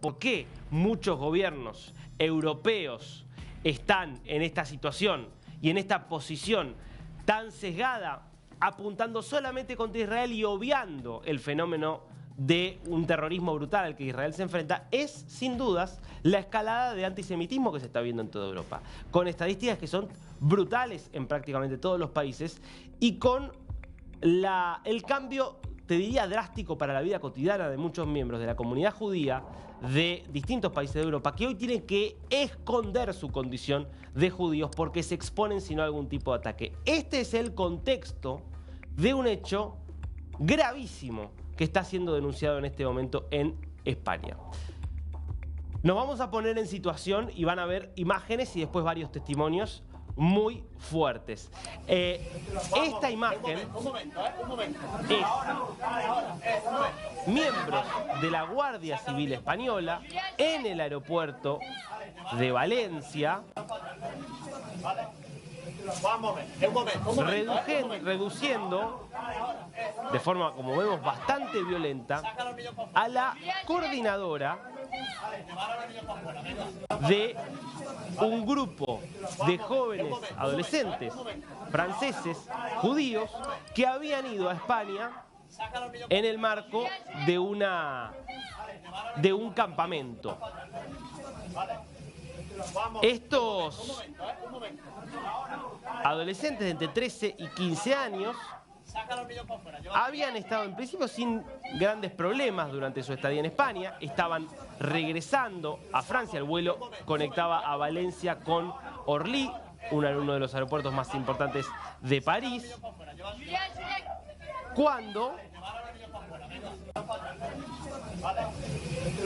por qué muchos gobiernos europeos están en esta situación y en esta posición tan sesgada, apuntando solamente contra Israel y obviando el fenómeno de un terrorismo brutal al que Israel se enfrenta, es sin dudas la escalada de antisemitismo que se está viendo en toda Europa, con estadísticas que son brutales en prácticamente todos los países y con el cambio, te diría, drástico para la vida cotidiana de muchos miembros de la comunidad judía de distintos países de Europa, que hoy tienen que esconder su condición de judíos porque se exponen si no a algún tipo de ataque. Este es el contexto de un hecho gravísimo que está siendo denunciado en este momento en España. Nos vamos a poner en situación y van a ver imágenes y después varios testimonios muy fuertes. Esta imagen es miembros de la Guardia Civil Española en el aeropuerto de Valencia, reduciendo de forma, como vemos, bastante violenta a la coordinadora de un grupo de jóvenes adolescentes franceses judíos que habían ido a España en el marco de un campamento. Estos adolescentes de entre 13 y 15 años habían estado en principio sin grandes problemas durante su estadía en España, estaban regresando a Francia, el vuelo conectaba a Valencia con Orly, uno de los aeropuertos más importantes de París, cuando,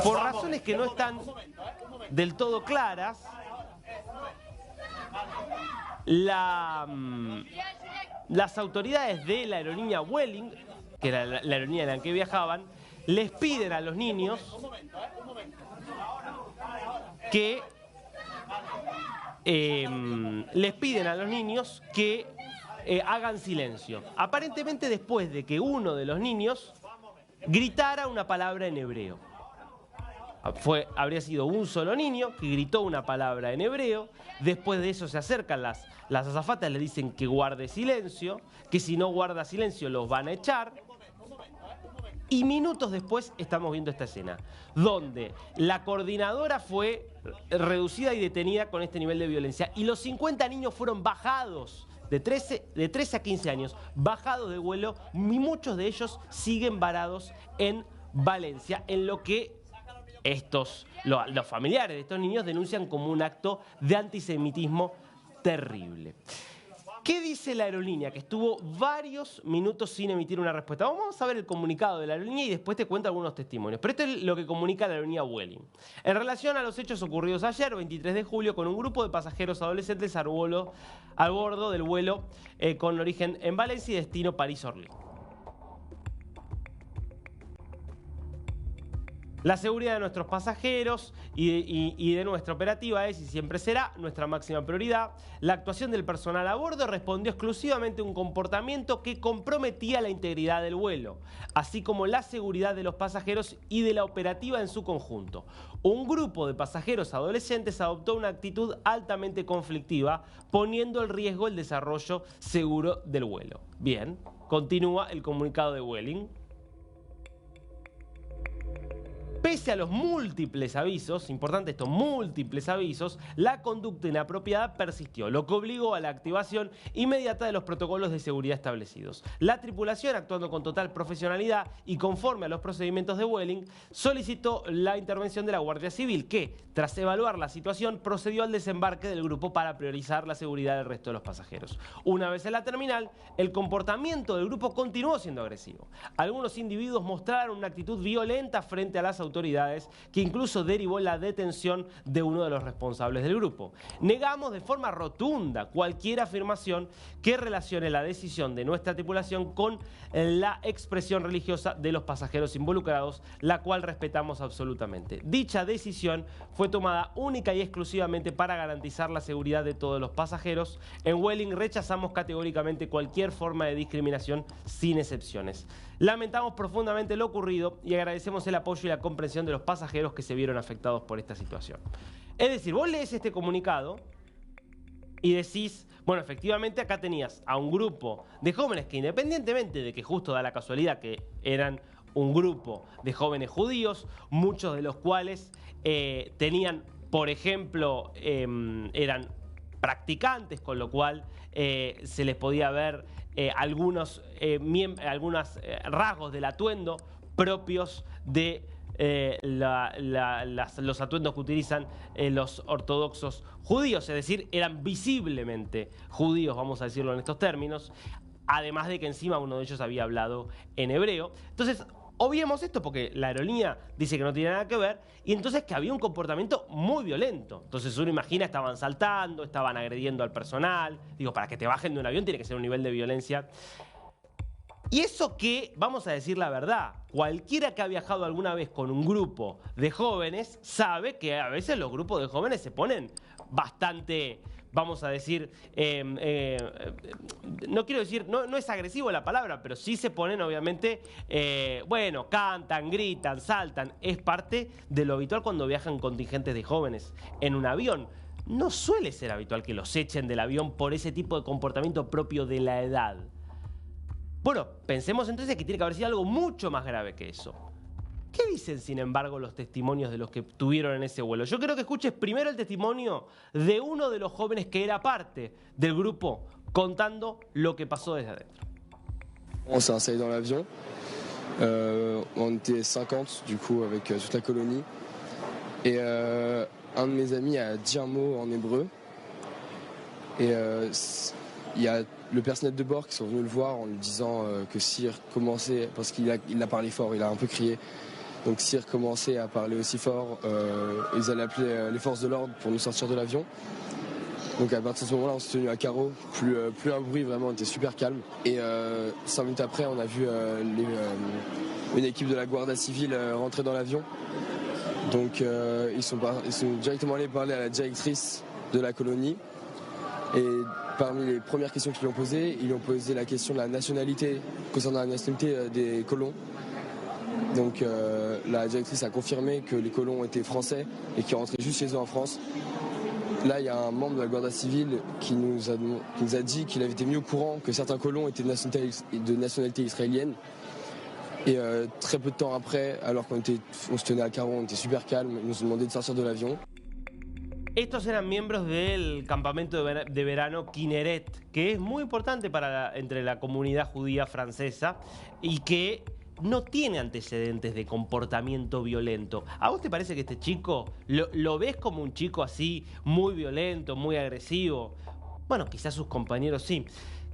por razones que no están del todo claras, las autoridades de la aerolínea Vueling, que era la aerolínea en la que viajaban, les piden a los niños que hagan silencio. Aparentemente después de que uno de los niños gritara una palabra en hebreo. Habría sido un solo niño que gritó una palabra en hebreo. Después de eso se acercan las azafatas, le dicen que guarde silencio, que si no guarda silencio los van a echar. Y minutos después estamos viendo esta escena, donde la coordinadora fue reducida y detenida con este nivel de violencia. Y los 50 niños fueron bajados, de 13 a 15 años, bajados de vuelo, y muchos de ellos siguen varados en Valencia, en lo que los familiares de estos niños denuncian como un acto de antisemitismo terrible. ¿Qué dice la aerolínea? Que estuvo varios minutos sin emitir una respuesta. Vamos a ver el comunicado de la aerolínea y después te cuento algunos testimonios. Pero esto es lo que comunica la aerolínea Vueling. En relación a los hechos ocurridos ayer, 23 de julio, con un grupo de pasajeros adolescentes al bordo del vuelo con origen en Valencia y destino París-Orly. La seguridad de nuestros pasajeros y de nuestra operativa es y siempre será nuestra máxima prioridad. La actuación del personal a bordo respondió exclusivamente a un comportamiento que comprometía la integridad del vuelo, así como la seguridad de los pasajeros y de la operativa en su conjunto. Un grupo de pasajeros adolescentes adoptó una actitud altamente conflictiva, poniendo en riesgo el desarrollo seguro del vuelo. Bien, continúa el comunicado de Vueling. Pese a los múltiples avisos, importante esto, múltiples avisos, la conducta inapropiada persistió, lo que obligó a la activación inmediata de los protocolos de seguridad establecidos. La tripulación, actuando con total profesionalidad y conforme a los procedimientos de Vueling, solicitó la intervención de la Guardia Civil, que, tras evaluar la situación, procedió al desembarque del grupo para priorizar la seguridad del resto de los pasajeros. Una vez en la terminal, el comportamiento del grupo continuó siendo agresivo. Algunos individuos mostraron una actitud violenta frente a las autoridades, que incluso derivó en la detención de uno de los responsables del grupo. Negamos de forma rotunda cualquier afirmación que relacione la decisión de nuestra tripulación con la expresión religiosa de los pasajeros involucrados, la cual respetamos absolutamente. Dicha decisión fue tomada única y exclusivamente para garantizar la seguridad de todos los pasajeros. En Vueling rechazamos categóricamente cualquier forma de discriminación sin excepciones. Lamentamos profundamente lo ocurrido y agradecemos el apoyo y la comprensión de los pasajeros que se vieron afectados por esta situación. Es decir, vos lees este comunicado y decís, bueno, efectivamente acá tenías a un grupo de jóvenes que, independientemente de que justo da la casualidad que eran un grupo de jóvenes judíos, muchos de los cuales tenían, por ejemplo, eran practicantes, con lo cual se les podía ver algunos rasgos del atuendo propios de los atuendos que utilizan los ortodoxos judíos, es decir, eran visiblemente judíos, vamos a decirlo en estos términos, además de que encima uno de ellos había hablado en hebreo. Entonces, obviemos esto porque la aerolínea dice que no tiene nada que ver y entonces que había un comportamiento muy violento. Entonces uno imagina, estaban saltando, estaban agrediendo al personal. Digo, para que te bajen de un avión tiene que ser un nivel de violencia. Y eso que, vamos a decir la verdad, cualquiera que ha viajado alguna vez con un grupo de jóvenes sabe que a veces los grupos de jóvenes se ponen bastante, vamos a decir, no quiero decir, no es agresivo la palabra, pero sí se ponen obviamente, bueno, cantan, gritan, saltan. Es parte de lo habitual cuando viajan contingentes de jóvenes en un avión. No suele ser habitual que los echen del avión por ese tipo de comportamiento propio de la edad. Bueno, pensemos entonces que tiene que haber sido algo mucho más grave que eso. ¿Qué dicen, sin embargo, los testimonios de los que tuvieron en ese vuelo? Yo creo que escuches primero el testimonio de uno de los jóvenes que era parte del grupo, contando lo que pasó desde adentro. On s'est installé dans l'avion. On était 50 du coup avec toute la colonie. Et un de mes amis a dit un mot en hébreu. Et il y a le personnel de bord qui sont venus le voir en lui disant que s'il recommençait, parce qu'il a parlé fort, il a un peu crié. Donc s'il recommençait à parler aussi fort, ils allaient appeler les forces de l'ordre pour nous sortir de l'avion. Donc à partir de ce moment-là, on s'est tenu à carreau, plus un bruit, vraiment, on était super calme. Et 5 minutes après, on a vu une équipe de la Guardia Civile rentrer dans l'avion. Donc ils sont directement allés parler à la directrice de la colonie. Et parmi les premières questions qu'ils lui ont posé la question de la nationalité, concernant la nationalité des colons. Donc la directrice a confirmé que les colons étaient français et qu'ils rentraient juste chez eux en France. Là, il y a un membre de la Guardia Civile qui nous a dit qu'il avait été mis au courant que certains colons étaient de nationalité israélienne. Et très peu de temps après, alors qu'on se tenait à carreau, on était super calme, ils nous ont demandé de sortir de l'avion. Estos eran miembros del campamento de verano Kinneret, que es muy importante entre la comunidad judía francesa y que no tiene antecedentes de comportamiento violento. ¿A vos te parece que este chico lo ves como un chico así, muy violento, muy agresivo? Bueno, quizás sus compañeros sí.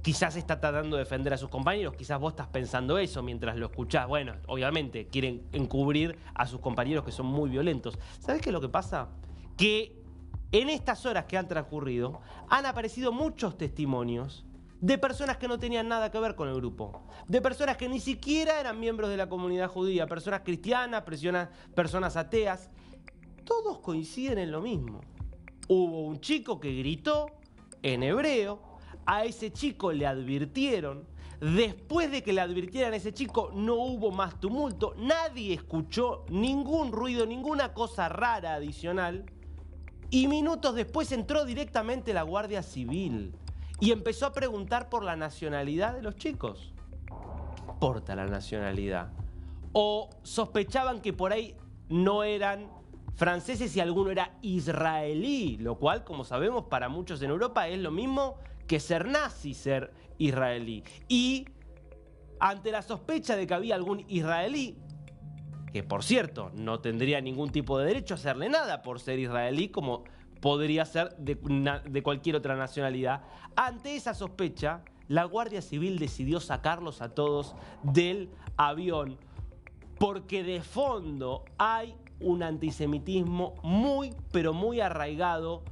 Quizás está tratando de defender a sus compañeros, quizás vos estás pensando eso mientras lo escuchás. Bueno, obviamente quieren encubrir a sus compañeros que son muy violentos. ¿Sabés qué es lo que pasa? Que en estas horas que han transcurrido han aparecido muchos testimonios de personas que no tenían nada que ver con el grupo, de personas que ni siquiera eran miembros de la comunidad judía, personas cristianas, personas ateas. Todos coinciden en lo mismo. Hubo un chico que gritó en hebreo, a ese chico le advirtieron, después de que le advirtieran a ese chico no hubo más tumulto, nadie escuchó ningún ruido, ninguna cosa rara adicional, y minutos después entró directamente la Guardia Civil y empezó a preguntar por la nacionalidad de los chicos. ¿Qué importa la nacionalidad? O sospechaban que por ahí no eran franceses y alguno era israelí, lo cual, como sabemos, para muchos en Europa es lo mismo que ser nazi, ser israelí. Y ante la sospecha de que había algún israelí, que por cierto no tendría ningún tipo de derecho a hacerle nada por ser israelí, como podría ser de cualquier otra nacionalidad, ante esa sospecha, la Guardia Civil decidió sacarlos a todos del avión, porque de fondo hay un antisemitismo muy, pero muy arraigado,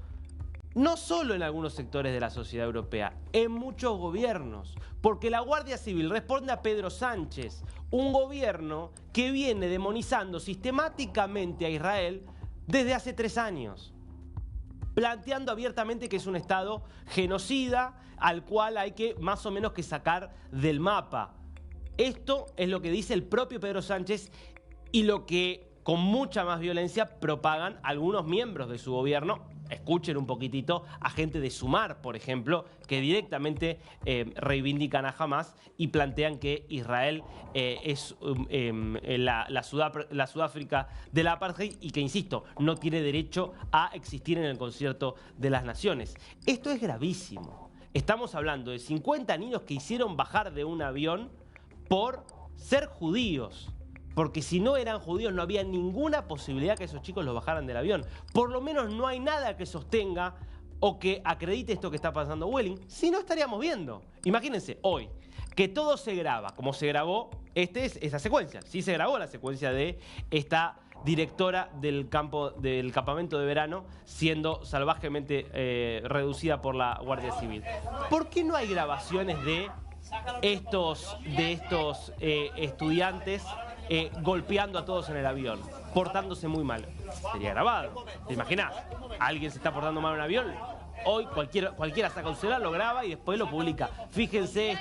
no solo en algunos sectores de la sociedad europea, en muchos gobiernos, porque la Guardia Civil responde a Pedro Sánchez, un gobierno que viene demonizando sistemáticamente a Israel desde hace 3 años, planteando abiertamente que es un Estado genocida al cual hay que más o menos que sacar del mapa. Esto es lo que dice el propio Pedro Sánchez y lo que con mucha más violencia propagan algunos miembros de su gobierno. Escuchen un poquitito a gente de Sumar, por ejemplo, que directamente reivindican a Hamás y plantean que Israel es la Sudáfrica de la apartheid y que, insisto, no tiene derecho a existir en el concierto de las naciones. Esto es gravísimo. Estamos hablando de 50 niños que hicieron bajar de un avión por ser judíos. Porque si no eran judíos no había ninguna posibilidad que esos chicos los bajaran del avión. Por lo menos no hay nada que sostenga o que acredite esto que está pasando Vueling. Si no, estaríamos viendo. Imagínense, hoy, que todo se graba, como se grabó esa secuencia. Sí se grabó la secuencia de esta directora del campamento de verano siendo salvajemente reducida por la Guardia Civil. ¿Por qué no hay grabaciones de estos estudiantes golpeando a todos en el avión, portándose muy mal? Sería grabado. ¿Te imaginas? Alguien se está portando mal en un avión. Hoy cualquiera saca un celular, lo graba y después lo publica. Fíjense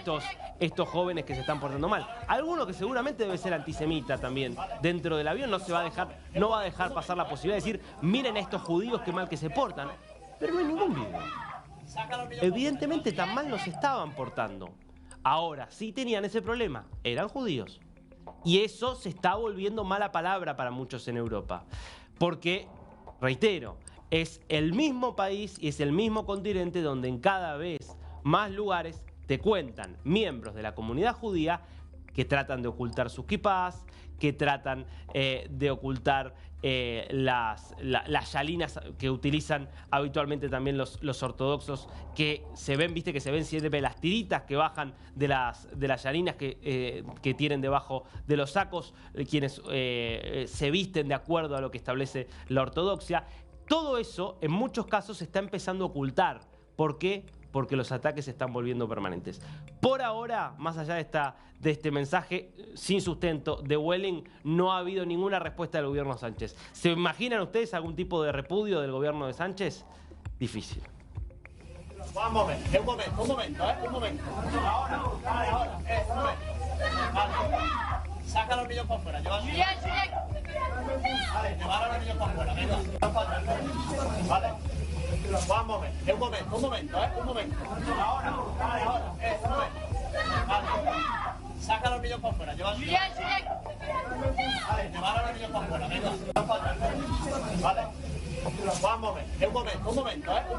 estos jóvenes que se están portando mal. Alguno que seguramente debe ser antisemita también. Dentro del avión no va a dejar pasar la posibilidad de decir, miren a estos judíos qué mal que se portan. Pero no hay ningún video. Evidentemente tan mal no se estaban portando. Ahora, sí tenían ese problema. Eran judíos. Y eso se está volviendo mala palabra para muchos en Europa. Porque, reitero, es el mismo país y es el mismo continente donde en cada vez más lugares te cuentan miembros de la comunidad judía que tratan de ocultar sus kipás, que tratan de ocultar las yalinas que utilizan habitualmente también los ortodoxos, que se ven, viste que se ven siempre las tiritas que bajan de las yalinas que tienen debajo de los sacos, quienes se visten de acuerdo a lo que establece la ortodoxia. Todo eso en muchos casos se está empezando a ocultar. ¿Por qué? Porque los ataques se están volviendo permanentes. Por ahora, más allá de este mensaje sin sustento de Vueling, no ha habido ninguna respuesta del gobierno Sánchez. ¿Se imaginan ustedes algún tipo de repudio del gobierno de Sánchez? Difícil. Un momento, un momento. Ahora. Vale. Saca los niños para afuera, llévalo. Vale, llevar a los niños para afuera, venga. Vale. Un momento. Ahora. Vale. Saca los niños para afuera, llévalo. Vale, llevar a los niños para afuera, venga. Vale. Un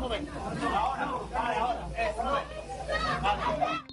momento. Ahora. Vale.